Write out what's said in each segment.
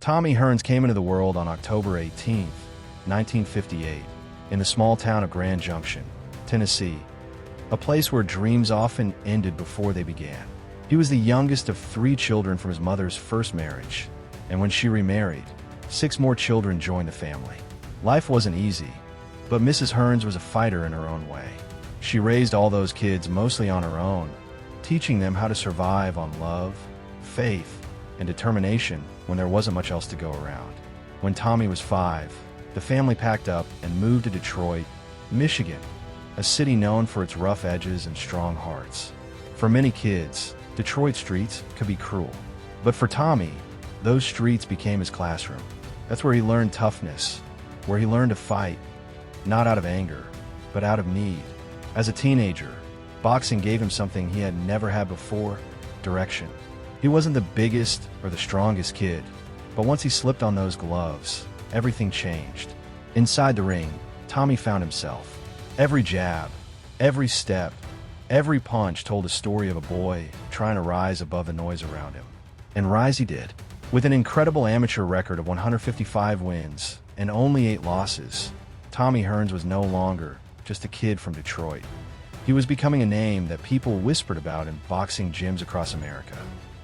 Tommy Hearns came into the world on October 18, 1958, in the small town of Grand Junction, Tennessee, a place where dreams often ended before they began. He was the youngest of 3 children from his mother's first marriage, and when she remarried, 6 more children joined the family. Life wasn't easy, but Mrs. Hearns was a fighter in her own way. She raised all those kids mostly on her own, teaching them how to survive on love, faith, and determination when there wasn't much else to go around. When Tommy was 5, the family packed up and moved to Detroit, Michigan, a city known for its rough edges and strong hearts. For many kids, Detroit streets could be cruel. But for Tommy, those streets became his classroom. That's where he learned toughness, where he learned to fight, not out of anger, but out of need. As a teenager, boxing gave him something he had never had before: direction. He wasn't the biggest or the strongest kid, but once he slipped on those gloves, everything changed. Inside the ring, Tommy found himself. Every jab, every step, every punch told a story of a boy trying to rise above the noise around him. And rise he did. With an incredible amateur record of 155 wins and only 8 losses, Tommy Hearns was no longer just a kid from Detroit. He was becoming a name that people whispered about in boxing gyms across America.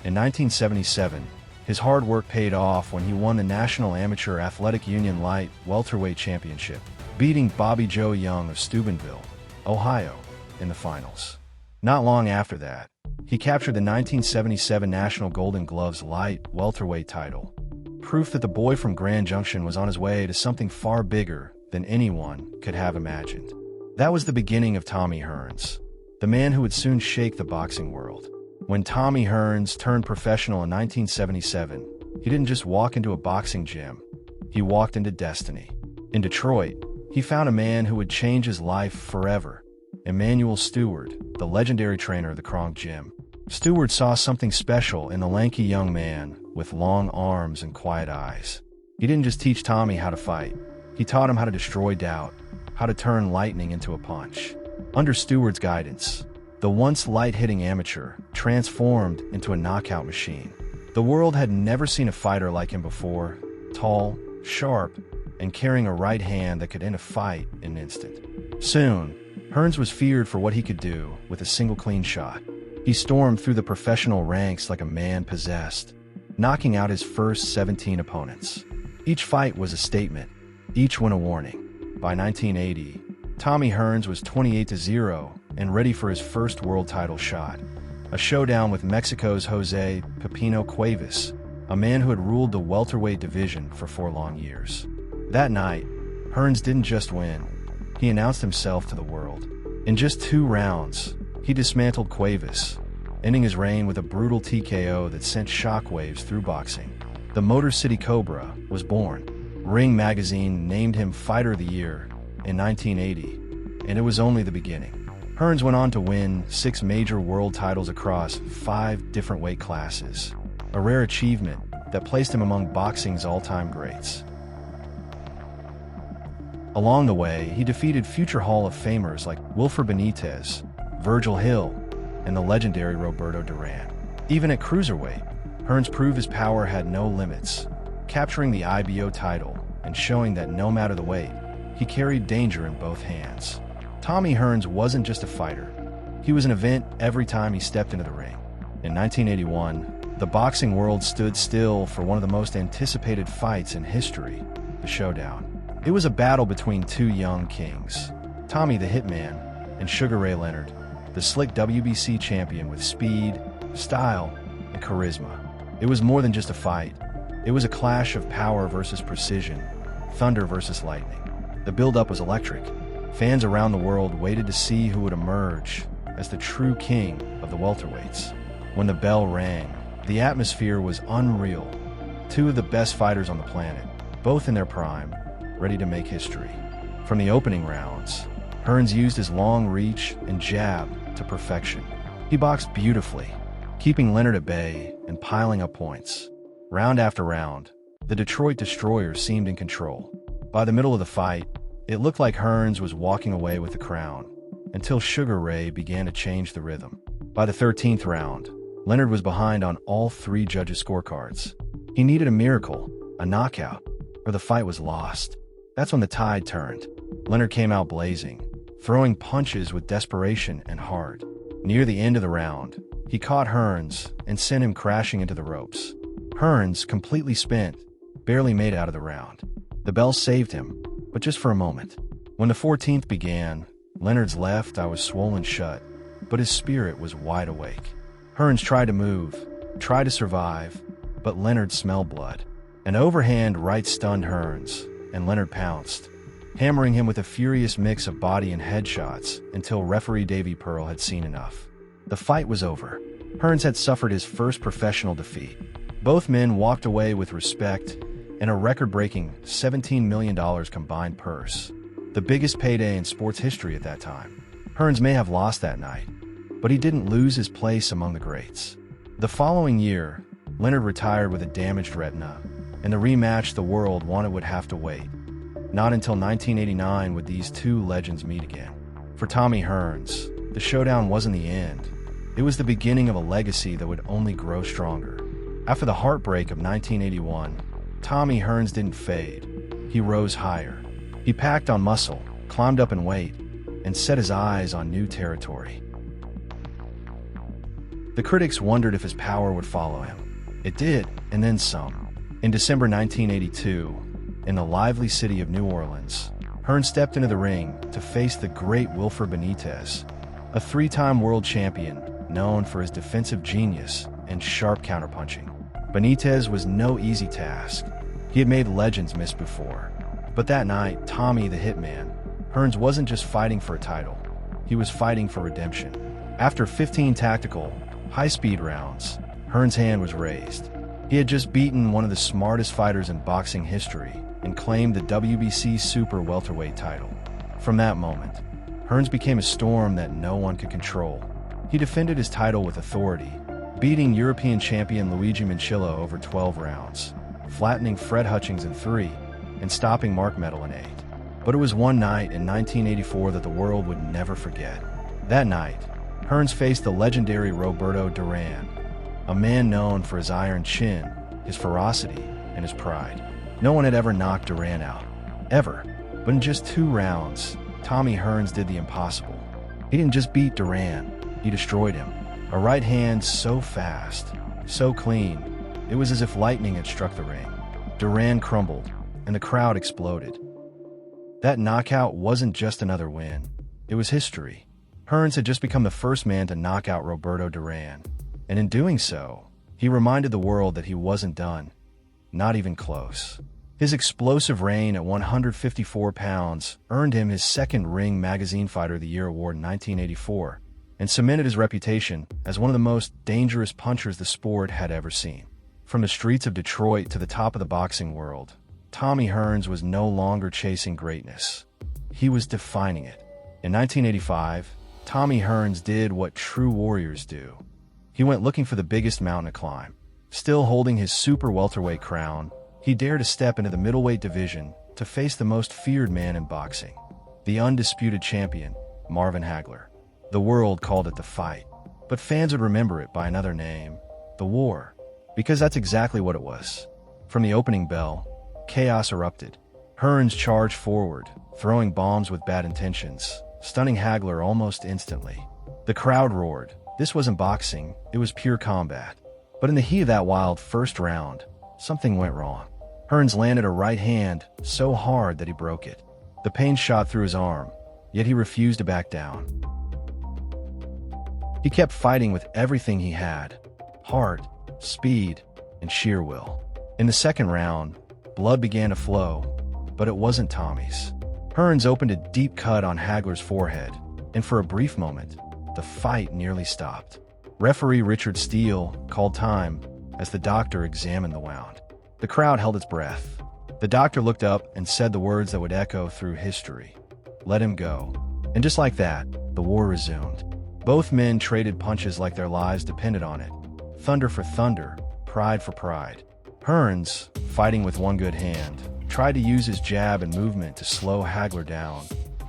In 1977, his hard work paid off when he won the National Amateur Athletic Union Light Welterweight Championship, beating Bobby Joe Young of Steubenville, Ohio, in the finals. Not long after that, he captured the 1977 National Golden Gloves Light Welterweight title, proof that the boy from Grand Junction was on his way to something far bigger than anyone could have imagined. That was the beginning of Tommy Hearns, the man who would soon shake the boxing world. When Tommy Hearns turned professional in 1977, he didn't just walk into a boxing gym, he walked into destiny. In Detroit, he found a man who would change his life forever: Emanuel Stewart, the legendary trainer of the Kronk Gym. Stewart saw something special in the lanky young man with long arms and quiet eyes. He didn't just teach Tommy how to fight, he taught him how to destroy doubt, how to turn lightning into a punch. Under Stewart's guidance, the once light-hitting amateur transformed into a knockout machine. The world had never seen a fighter like him before: tall, sharp, and carrying a right hand that could end a fight in an instant. Soon, Hearns was feared for what he could do with a single clean shot. He stormed through the professional ranks like a man possessed, knocking out his first 17 opponents. Each fight was a statement, each one a warning. By 1980, Tommy Hearns was 28-0 and ready for his first world title shot, a showdown with Mexico's Jose Pepino Cuevas, a man who had ruled the welterweight division for 4 long years. That night, Hearns didn't just win, he announced himself to the world. In just 2 rounds, he dismantled Cuevas, ending his reign with a brutal TKO that sent shockwaves through boxing. The Motor City Cobra was born. Ring Magazine named him Fighter of the Year in 1980, and it was only the beginning. Hearns went on to win 6 major world titles across 5 different weight classes, a rare achievement that placed him among boxing's all-time greats. Along the way, he defeated future Hall of Famers like Wilfred Benitez, Virgil Hill, and the legendary Roberto Duran. Even at cruiserweight, Hearns proved his power had no limits, capturing the IBO title and showing that no matter the weight, he carried danger in both hands. Tommy Hearns wasn't just a fighter, he was an event every time he stepped into the ring. In 1981, the boxing world stood still for one of the most anticipated fights in history, the Showdown. It was a battle between 2 young kings, Tommy the Hitman and Sugar Ray Leonard, the slick WBC champion with speed, style, and charisma. It was more than just a fight. It was a clash of power versus precision, thunder versus lightning. The build-up was electric. Fans around the world waited to see who would emerge as the true king of the welterweights. When the bell rang, the atmosphere was unreal. 2 of the best fighters on the planet, both in their prime, ready to make history. From the opening rounds, Hearns used his long reach and jab to perfection. He boxed beautifully, keeping Leonard at bay and piling up points. Round after round, the Detroit Destroyer seemed in control. By the middle of the fight, it looked like Hearns was walking away with the crown, until Sugar Ray began to change the rhythm. By the 13th round, Leonard was behind on all 3 judges' scorecards. He needed a miracle, a knockout, or the fight was lost. That's when the tide turned. Leonard came out blazing, throwing punches with desperation and heart. Near the end of the round, he caught Hearns and sent him crashing into the ropes. Hearns, completely spent, barely made it out of the round. The bell saved him, but just for a moment. When the 14th began, Leonard's left eye was swollen shut, but his spirit was wide awake. Hearns tried to move, tried to survive, but Leonard smelled blood. An overhand right stunned Hearns, and Leonard pounced, hammering him with a furious mix of body and head shots until referee Davy Pearl had seen enough. The fight was over. Hearns had suffered his first professional defeat. Both men walked away with respect and a record-breaking $17 million combined purse, the biggest payday in sports history at that time. Hearns may have lost that night, but he didn't lose his place among the greats. The following year, Leonard retired with a damaged retina, and the rematch the world wanted would have to wait. Not until 1989 would these two legends meet again. For Tommy Hearns, the showdown wasn't the end. It was the beginning of a legacy that would only grow stronger. After the heartbreak of 1981, Tommy Hearns didn't fade. He rose higher. He packed on muscle, climbed up in weight, and set his eyes on new territory. The critics wondered if his power would follow him. It did, and then some. In December 1982, in the lively city of New Orleans, Hearns stepped into the ring to face the great Wilfred Benitez, a three-time world champion known for his defensive genius and sharp counterpunching. Benitez was no easy task. He had made legends miss before. But that night, Tommy the Hitman, Hearns wasn't just fighting for a title. He was fighting for redemption. After 15 tactical, high-speed rounds, Hearns' hand was raised. He had just beaten one of the smartest fighters in boxing history and claimed the WBC Super Welterweight title. From that moment, Hearns became a storm that no one could control. He defended his title with authority, beating European champion Luigi Mancillo over 12 rounds, flattening Fred Hutchings in 3, and stopping Mark Metal in 8. But it was one night in 1984 that the world would never forget. That night, Hearns faced the legendary Roberto Duran, a man known for his iron chin, his ferocity, and his pride. No one had ever knocked Duran out, ever. But in just 2 rounds, Tommy Hearns did the impossible. He didn't just beat Duran, he destroyed him. A right hand so fast, so clean, it was as if lightning had struck the ring. Duran crumbled, and the crowd exploded. That knockout wasn't just another win, it was history. Hearns had just become the first man to knock out Roberto Duran, and in doing so, he reminded the world that he wasn't done, not even close. His explosive reign at 154 pounds earned him his second Ring Magazine Fighter of the Year award in 1984, and cemented his reputation as one of the most dangerous punchers the sport had ever seen. From the streets of Detroit to the top of the boxing world, Tommy Hearns was no longer chasing greatness. He was defining it. In 1985, Tommy Hearns did what true warriors do. He went looking for the biggest mountain to climb. Still holding his super welterweight crown, he dared to step into the middleweight division to face the most feared man in boxing, the undisputed champion, Marvin Hagler. The world called it the fight, but fans would remember it by another name, the war, because that's exactly what it was. From the opening bell, chaos erupted. Hearns charged forward, throwing bombs with bad intentions, stunning Hagler almost instantly. The crowd roared. This wasn't boxing, it was pure combat. But in the heat of that wild first round, something went wrong. Hearns landed a right hand so hard that he broke it. The pain shot through his arm, yet he refused to back down. He kept fighting with everything he had: heart, speed, and sheer will. In the second round, blood began to flow, but it wasn't Tommy's. Hearns opened a deep cut on Hagler's forehead, and for a brief moment, the fight nearly stopped. Referee Richard Steele called time as the doctor examined the wound. The crowd held its breath. The doctor looked up and said the words that would echo through history: "Let him go." And just like that, the war resumed. Both men traded punches like their lives depended on it. Thunder for thunder, pride for pride. Hearns, fighting with one good hand, tried to use his jab and movement to slow Hagler down,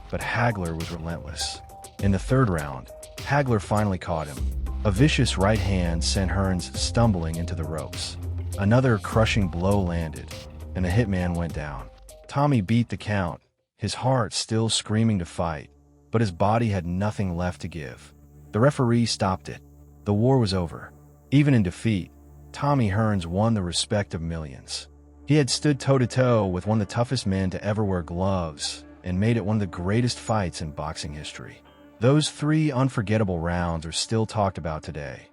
but Hagler was relentless. In the third round, Hagler finally caught him. A vicious right hand sent Hearns stumbling into the ropes. Another crushing blow landed, and the Hitman went down. Tommy beat the count, his heart still screaming to fight, but his body had nothing left to give. The referee stopped it. The war was over. Even in defeat, Tommy Hearns won the respect of millions. He had stood toe-to-toe with one of the toughest men to ever wear gloves and made it one of the greatest fights in boxing history. Those 3 unforgettable rounds are still talked about today.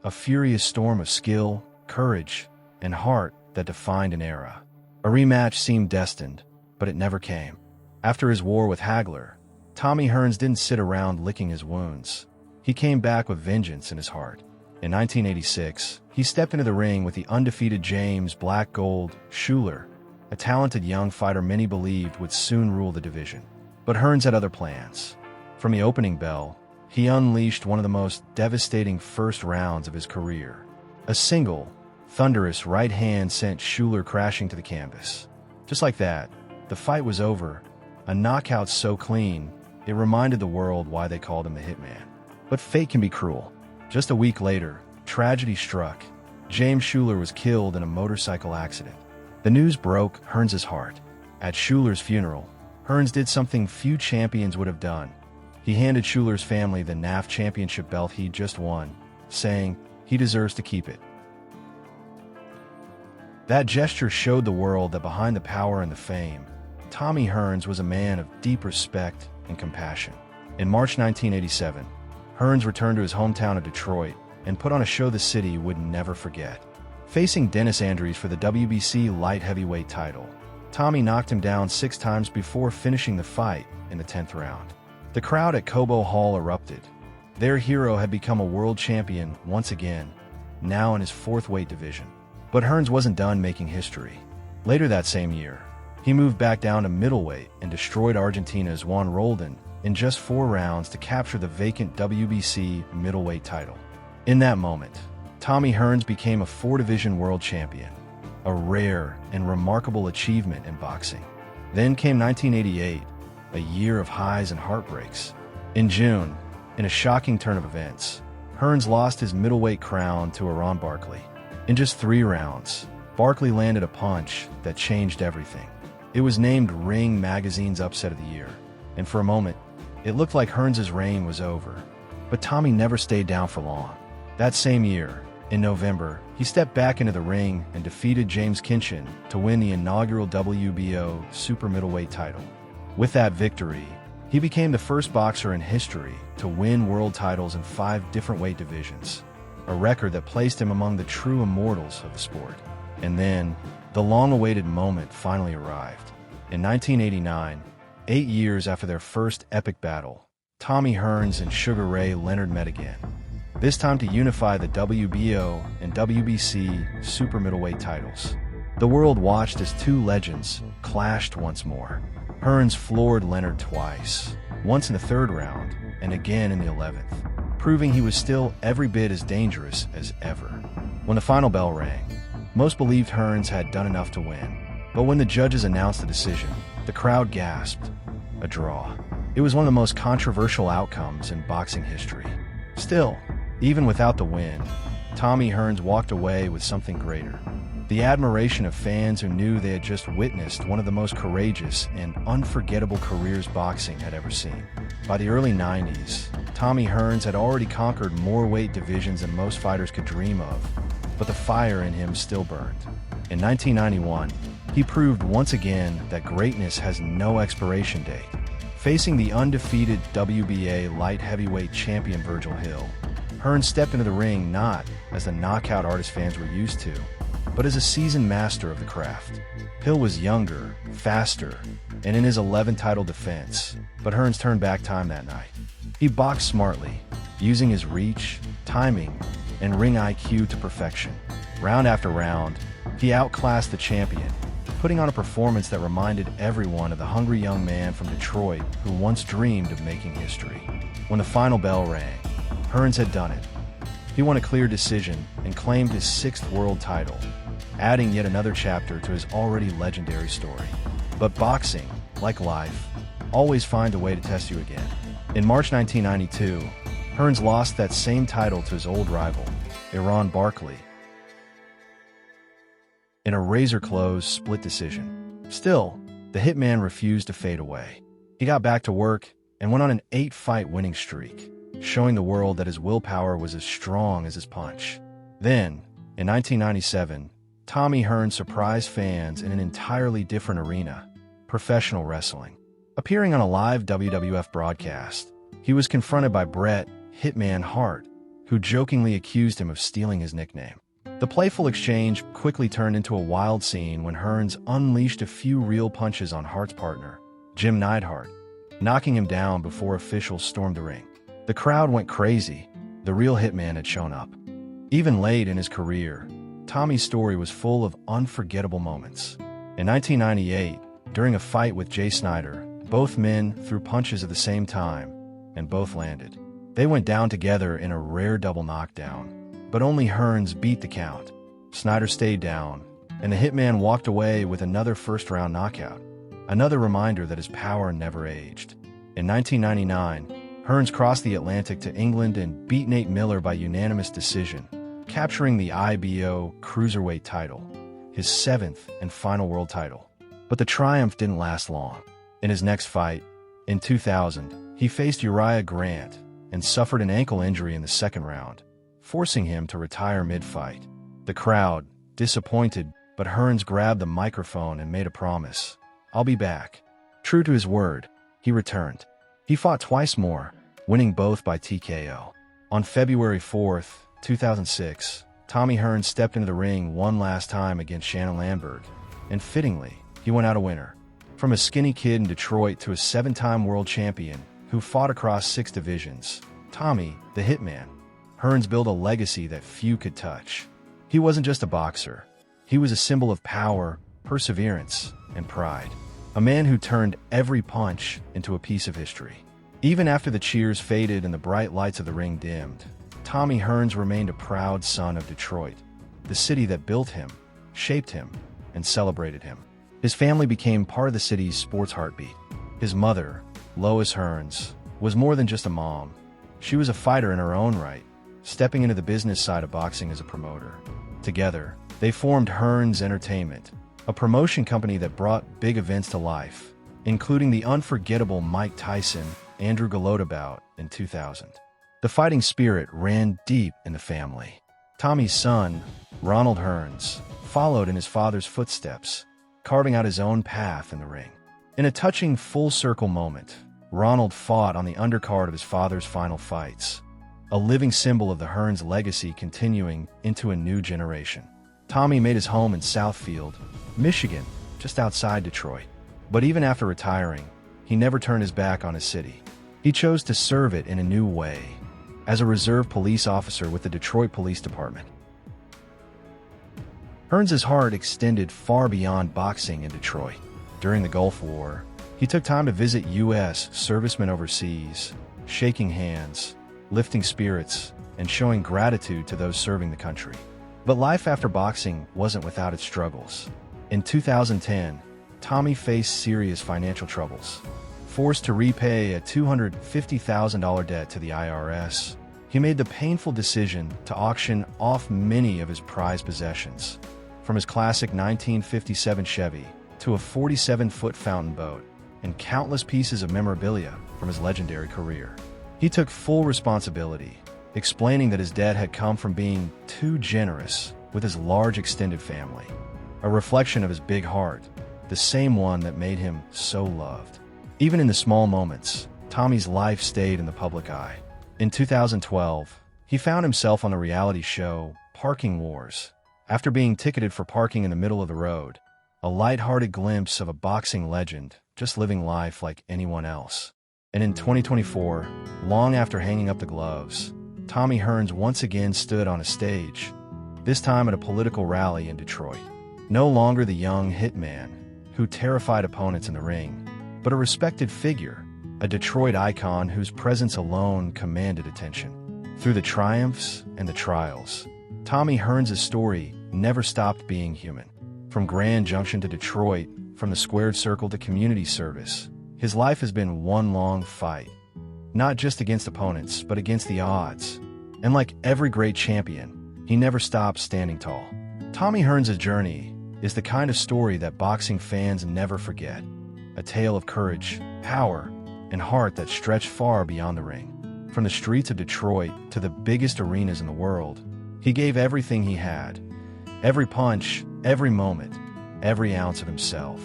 A furious storm of skill, courage, and heart that defined an era. A rematch seemed destined, but it never came. After his war with Hagler, Tommy Hearns didn't sit around licking his wounds. He came back with vengeance in his heart. In 1986, he stepped into the ring with the undefeated James "Black Gold" Schuler, a talented young fighter many believed would soon rule the division. But Hearns had other plans. From the opening bell, he unleashed one of the most devastating first rounds of his career. A single, thunderous right hand sent Schuler crashing to the canvas. Just like that, the fight was over, a knockout so clean, it reminded the world why they called him the Hitman. But fate can be cruel. Just a week later, tragedy struck. James Schuler was killed in a motorcycle accident. The news broke Hearns' heart. At Schuler's funeral, Hearns did something few champions would have done. He handed Schuler's family the NAF championship belt he'd just won, saying he deserves to keep it. That gesture showed the world that behind the power and the fame, Tommy Hearns was a man of deep respect and compassion. In March 1987, Hearns returned to his hometown of Detroit and put on a show the city would never forget. Facing Dennis Andrews for the WBC light heavyweight title, Tommy knocked him down 6 times before finishing the fight in the 10th round. The crowd at Cobo Hall erupted. Their hero had become a world champion once again, now in his 4th weight division. But Hearns wasn't done making history. Later that same year, he moved back down to middleweight and destroyed Argentina's Juan Roldan in just 4 rounds to capture the vacant WBC middleweight title. In that moment, Tommy Hearns became a 4-division world champion, a rare and remarkable achievement in boxing. Then came 1988, a year of highs and heartbreaks. In June, in a shocking turn of events, Hearns lost his middleweight crown to Aaron Barkley. In just 3 rounds, Barkley landed a punch that changed everything. It was named Ring Magazine's Upset of the Year, and for a moment, it looked like Hearns' reign was over. But Tommy never stayed down for long. That same year, in November, he stepped back into the ring and defeated James Kinchin to win the inaugural WBO super middleweight title. With that victory, he became the first boxer in history to win world titles in 5 different weight divisions, a record that placed him among the true immortals of the sport. And then, the long-awaited moment finally arrived. In 1989, 8 years after their first epic battle, Tommy Hearns and Sugar Ray Leonard met again, this time to unify the WBO and WBC super middleweight titles. The world watched as 2 legends clashed once more. Hearns floored Leonard twice, once in the 3rd round and again in the 11th, proving he was still every bit as dangerous as ever. When the final bell rang, most believed Hearns had done enough to win. But when the judges announced the decision, the crowd gasped. A draw. It was one of the most controversial outcomes in boxing history. Still, even without the win, Tommy Hearns walked away with something greater. The admiration of fans who knew they had just witnessed one of the most courageous and unforgettable careers boxing had ever seen. By the early 90s, Tommy Hearns had already conquered more weight divisions than most fighters could dream of, but the fire in him still burned. In 1991, he proved once again that greatness has no expiration date. Facing the undefeated WBA light heavyweight champion Virgil Hill, Hearns stepped into the ring not as the knockout artist fans were used to, but as a seasoned master of the craft. Hill was younger, faster, and in his 11th title defense, but Hearns turned back time that night. He boxed smartly, using his reach, timing, and ring IQ to perfection. Round after round, he outclassed the champion, putting on a performance that reminded everyone of the hungry young man from Detroit who once dreamed of making history. When the final bell rang, Hearns had done it. He won a clear decision and claimed his 6th world title, adding yet another chapter to his already legendary story. But boxing, like life, always finds a way to test you again. In March 1992, Hearns lost that same title to his old rival, Aaron Barkley, in a razor-close split decision. Still, the Hitman refused to fade away. He got back to work and went on an 8-fight winning streak, showing the world that his willpower was as strong as his punch. Then, in 1997, Tommy Hearns surprised fans in an entirely different arena, professional wrestling. Appearing on a live WWF broadcast, he was confronted by Bret Hitman Hart, who jokingly accused him of stealing his nickname. The playful exchange quickly turned into a wild scene when Hearns unleashed a few real punches on Hart's partner, Jim Neidhart, knocking him down before officials stormed the ring. The crowd went crazy. The real Hitman had shown up. Even late in his career, Tommy's story was full of unforgettable moments. In 1998, during a fight with Jay Snyder, both men threw punches at the same time, and both landed. They went down together in a rare double knockdown, but only Hearns beat the count. Snyder stayed down, and the Hitman walked away with another first-round knockout, another reminder that his power never aged. In 1999, Hearns crossed the Atlantic to England and beat Nate Miller by unanimous decision, capturing the IBO Cruiserweight title, his 7th and final world title. But the triumph didn't last long. In his next fight, in 2000, he faced Uriah Grant and suffered an ankle injury in the second round, forcing him to retire mid-fight. The crowd, disappointed, but Hearns grabbed the microphone and made a promise. "I'll be back." True to his word, he returned. He fought twice more, winning both by TKO. On February 4th, 2006, Tommy Hearns stepped into the ring one last time against Shannon Landberg, and fittingly, he went out a winner. From a skinny kid in Detroit to a 7-time world champion who fought across 6 divisions, Tommy, the Hitman, Hearns built a legacy that few could touch. He wasn't just a boxer. He was a symbol of power, perseverance, and pride. A man who turned every punch into a piece of history. Even after the cheers faded and the bright lights of the ring dimmed, Tommy Hearns remained a proud son of Detroit, the city that built him, shaped him, and celebrated him. His family became part of the city's sports heartbeat. His mother, Lois Hearns, was more than just a mom. She was a fighter in her own right, stepping into the business side of boxing as a promoter. Together, they formed Hearns Entertainment, a promotion company that brought big events to life, including the unforgettable Mike Tyson-Andrew Golota bout in 2000. The fighting spirit ran deep in the family. Tommy's son, Ronald Hearns, followed in his father's footsteps, carving out his own path in the ring. In a touching full-circle moment, Ronald fought on the undercard of his father's final fights, a living symbol of the Hearns legacy continuing into a new generation. Tommy made his home in Southfield, Michigan, just outside Detroit. But even after retiring, he never turned his back on his city. He chose to serve it in a new way, as a reserve police officer with the Detroit Police Department. Hearns' heart extended far beyond boxing in Detroit. During the Gulf War, he took time to visit U.S. servicemen overseas, shaking hands, lifting spirits, and showing gratitude to those serving the country. But life after boxing wasn't without its struggles. In 2010, Tommy faced serious financial troubles. Forced to repay a $250,000 debt to the IRS, he made the painful decision to auction off many of his prized possessions, from his classic 1957 Chevy to a 47-foot fountain boat, and countless pieces of memorabilia from his legendary career. He took full responsibility, explaining that his debt had come from being too generous with his large extended family, a reflection of his big heart, the same one that made him so loved. Even in the small moments, Tommy's life stayed in the public eye. In 2012, he found himself on the reality show Parking Wars, after being ticketed for parking in the middle of the road, a lighthearted glimpse of a boxing legend just living life like anyone else. And in 2024, long after hanging up the gloves, Tommy Hearns once again stood on a stage, this time at a political rally in Detroit. No longer the young Hitman who terrified opponents in the ring, but a respected figure, a Detroit icon whose presence alone commanded attention. Through the triumphs and the trials, Tommy Hearns' story never stopped being human. From Grand Junction to Detroit, from the squared circle to community service, his life has been one long fight, not just against opponents, but against the odds. And like every great champion, he never stopped standing tall. Tommy Hearns' journey is the kind of story that boxing fans never forget. A tale of courage, power, and heart that stretched far beyond the ring. From the streets of Detroit to the biggest arenas in the world, he gave everything he had. Every punch, every moment, every ounce of himself.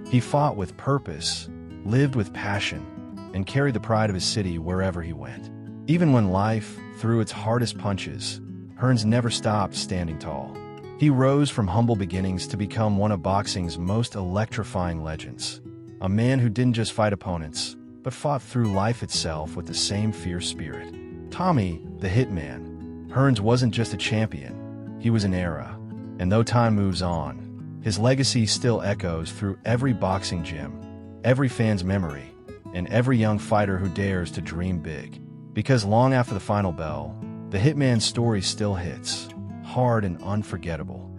He fought with purpose, lived with passion, and carried the pride of his city wherever he went. Even when life threw its hardest punches, Hearns never stopped standing tall. He rose from humble beginnings to become one of boxing's most electrifying legends. A man who didn't just fight opponents, but fought through life itself with the same fierce spirit. Tommy, the Hitman. Hearns wasn't just a champion, he was an era. And though time moves on, his legacy still echoes through every boxing gym, every fan's memory, and every young fighter who dares to dream big. Because long after the final bell, the Hitman's story still hits, hard and unforgettable.